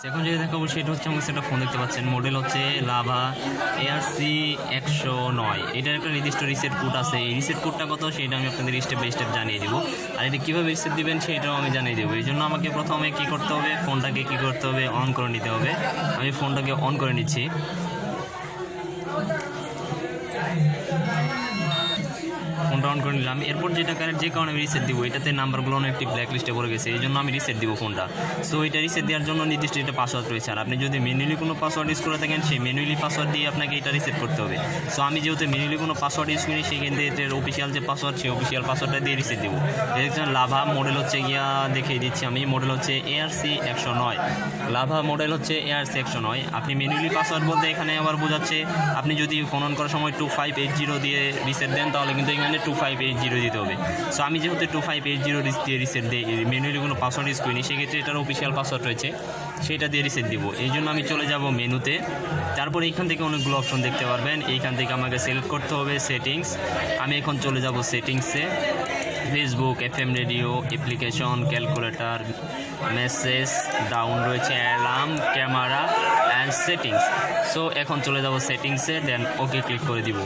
এখন যেটা দেখাবো সেটা হচ্ছে আমার একটা ফোন দেখতে পাচ্ছেন, মডেল হচ্ছে লাভা ARC 109। এটার একটা নির্দিষ্ট রিসেট কোড আছে। এই রিসেট কোডটা কত সেটা আমি আপনাদের স্টেপ বাই স্টেপ জানিয়ে দেবো, আর এটা কীভাবে রিসেট দিবেন সেটাও আমি জানিয়ে দেবো। এই জন্য আমাকে প্রথমে কী করতে হবে, ফোনটাকে কী করতে হবে, অন করে নিতে হবে। আমি ফোনটাকে অন করে নিচ্ছি। ফোনটা অন করে নিলাম। এরপর যেটা যে কারণে আমি রিসেট দিব, এটাতে নাম্বারগুলো একটি ব্ল্যাক লিস্টে পড়ে গেছে, এই জন্য আমি রিসেট দিব ফোনটা। সো এটা রিসেট দেওয়ার জন্য নির্দিষ্ট একটা পাসওয়ার্ড রয়েছে, আর আপনি যদি ম্যানুয়ালি কোনো পাসওয়ার্ড ইউজ করে থাকেন সেই ম্যানুয়ালি পাসওয়ার্ড দিয়ে আপনাকে এটা রিসেট করতে হবে। সো আমি যেহেতু ম্যানুয়ালি কোনো পাসওয়ার্ড ইউজ করি, সেখান থেকে এটার অফিসিয়াল যে পাসওয়ার্ড সেই অফিসিয়াল পাসওয়ার্ডটা দিয়ে রিসেট দিব। দেখছেন লাভা মডেল হচ্ছে গিয়া দেখিয়ে দিচ্ছি আমি, মডেল হচ্ছে ARC 109। লাভা মডেল হচ্ছে ARC 109। আপনি ম্যানুয়ালি পাসওয়ার্ড বলতে এখানে আবার বোঝাচ্ছে আপনি যদি ফোন অন করার সময় 2580 দিয়ে রিসেট দেন, তাহলে কিন্তু এখানে 2580 দিতে হবে। সো আমি যেহেতু 2580 দিয়ে রিসেট দিই, ম্যানুয়ালি কোনো পাসওয়ার্ড ইউজ করিনি, সেক্ষেত্রে এটার অফিসিয়াল পাসওয়ার্ড রয়েছে সেটা দিয়ে রিসেট দিব। এই জন্য আমি চলে যাব মেনুতে। তারপরে এইখান থেকে অনেকগুলো অপশন দেখতে পারবেন। এইখান থেকে আমাকে সিলেক্ট করতে হবে সেটিংস। আমি এখন চলে যাব সেটিংসে। Facebook, FM radio, application, calculator, message, ডাউন রয়েছে, alarm, camera and settings. So এখন চলে যাব সেটিংসে, দেন ওকে ক্লিক করে দিব।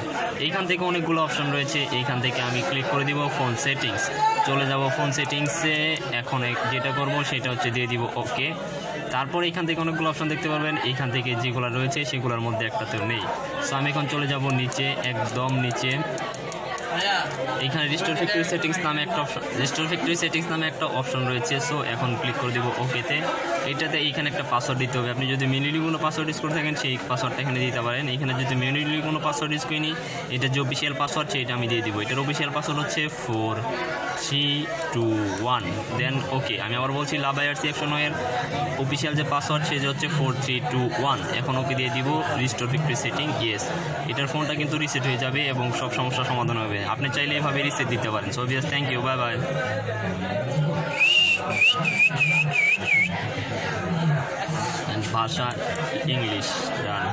এইখান থেকে অনেকগুলো অপশন রয়েছে, এইখান থেকে আমি ক্লিক করে দিব ফোন সেটিংস। চলে যাব ফোন সেটিংসে। এখন যেটা করব সেটা হচ্ছে দিয়ে দিব ওকে। তারপর এইখান থেকে অনেকগুলো অপশন দেখতে পারবেন, এইখান থেকে যেগুলো রয়েছে সেগুলোর মধ্যে একটাতেও নেই। সো আমি এখন চলে যাব নিচে, একদম নিচে। এইখানে রিস্টোর ফ্যাক্টরি সেটিংস নামে একটা অপশন রয়েছে। সো এখন ক্লিক করে দিব ওকেতে। এটাতে এইখানে একটা পাসওয়ার্ড দিতে হবে। আপনি যদি ম্যানুয়ালি কোনো পাসওয়ার্ড ইউজ করে থাকেন সেই পাসওয়ার্ডটা এখানে দিতে পারেন। এখানে যদি ম্যানুয়ালি কোনো পাসওয়ার্ড ইউজ করিনি, এটা যে অফিসিয়াল পাসওয়ার্ড সেটা আমি দিয়ে দিব। এটার অফিসিয়াল পাসওয়ার্ড হচ্ছে 4321। দেন ওকে। আমি আবার বলছি, লাভা ARC 109 এর অফিসিয়াল যে পাসওয়ার্ড সে হচ্ছে 4321। এখন ওকে দিয়ে দিব রিস্টোর ফ্যাক্টরি সেটিং, ইয়েস। এটার ফোনটা কিন্তু রিসেট হয়ে যাবে এবং সব সমস্যার সমাধান হবে। আপনি চাইলে এভাবে রিসেট দিতে পারেন। সো বিয়াস, থ্যাংক ইউ, বাই বাই। ভাষা ইংলিশ, ডান।